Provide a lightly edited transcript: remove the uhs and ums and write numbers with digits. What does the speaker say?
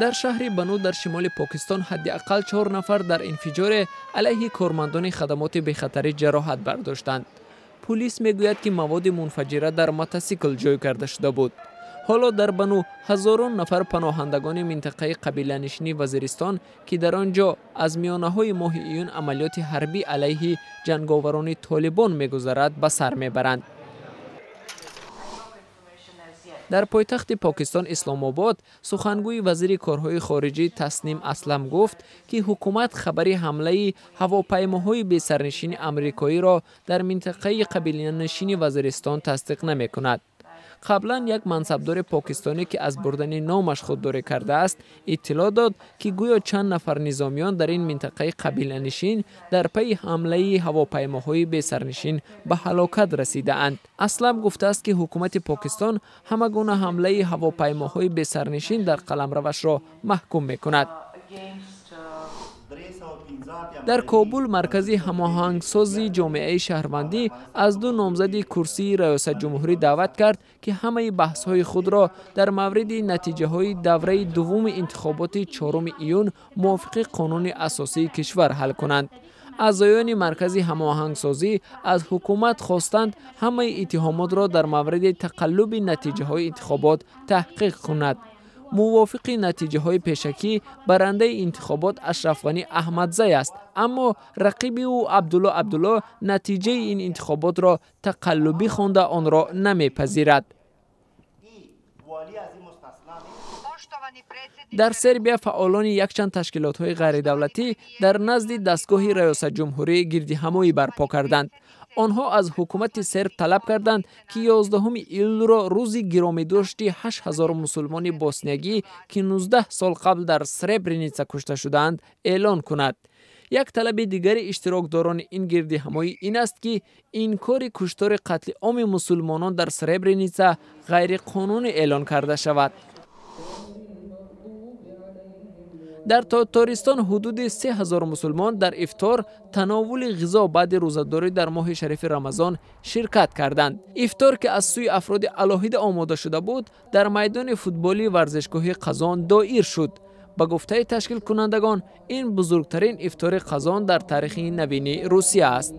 در شهر بنو در شمال پاکستان حداقل 4 نفر در انفجار علیه کارمندان خدمات بخطری جراحت برداشتند. پلیس میگوید که مواد منفجره در موتورسیکل جای کرده شده بود. حالا در بنو هزاران نفر پناهندگان منطقه قبیله نشینی وزیرستان که در آنجا از میانه‌های ماه ایون عملیات حربی علیه جنگاوران طالبان می‌گذرد به سر میبرند. در پایتخت پاکستان اسلام آباد سخنگوی وزیر کارهای خارجه تسنیم اسلم گفت که حکومت خبری حمله هواپیماهای بی سرنشین آمریکایی را در منطقه قبیله نشین وزیرستان تصدیق نمی‌کند. قبلا یک منصبدار پاکستانی که از بردن نامش خودداری کرده است اطلاع داد که گویا چند نفر نظامیان در این منطقه قبیله نشین در پی حمله هواپیماهای بی سرنشین به هلاکت رسیده اند. اسلم گفته است که حکومت پاکستان همه گونه حمله هواپیماهای بی سرنشین در قلمروش را محکوم می‌کند. در کابل مرکزی هماهنگسازی جامعه شهروندی از 2 نامزد کرسی ریاست جمهوری دعوت کرد که همه بحث‌های خود را در مورد نتیجه‌های دوره دوم انتخابات 4 ایون موافق قانون اساسی کشور حل کنند. اعضایان مرکزی هماهنگسازی از حکومت خواستند همه اتهامات را در مورد تقلب نتیجه‌های انتخابات تحقیق کند. موافق نتیجه های پیشکی برنده انتخابات اشرف غنی احمدزی است، اما رقیب او عبدالله نتیجه این انتخابات را تقلبی خوانده آن را نمیپذیرد. در سربیا فعالان یکچند تشکیلات‌های غیر دولتی در نزد دستگاه ریاست جمهوری گردهمایی برپا کردند. آنها از حکومت سرب طلب کردند که 11 ایول را روزی گرامی‌داشتی 8000 مسلمان بوسنیایی که 19 سال قبل در سربرینیتسا کشته شدند اعلان کند. یک طلب دیگر اشتراکداران این گردهمایی این است که این کار کشتار قتل عام مسلمانان در سربرینیتسا غیر قانونی اعلان کرده شود. در تاتارستان حدود 3000 مسلمان در افطار تناول غذا بعد روزه‌داری در ماه شریف رمضان شرکت کردند. افطار که از سوی افراد علاهیده آماده شده بود در میدان فوتبالی ورزشگاه قزان دایر شد. به گفته تشکیل کنندگان این بزرگترین افطار قزان در تاریخ نوین روسیه است.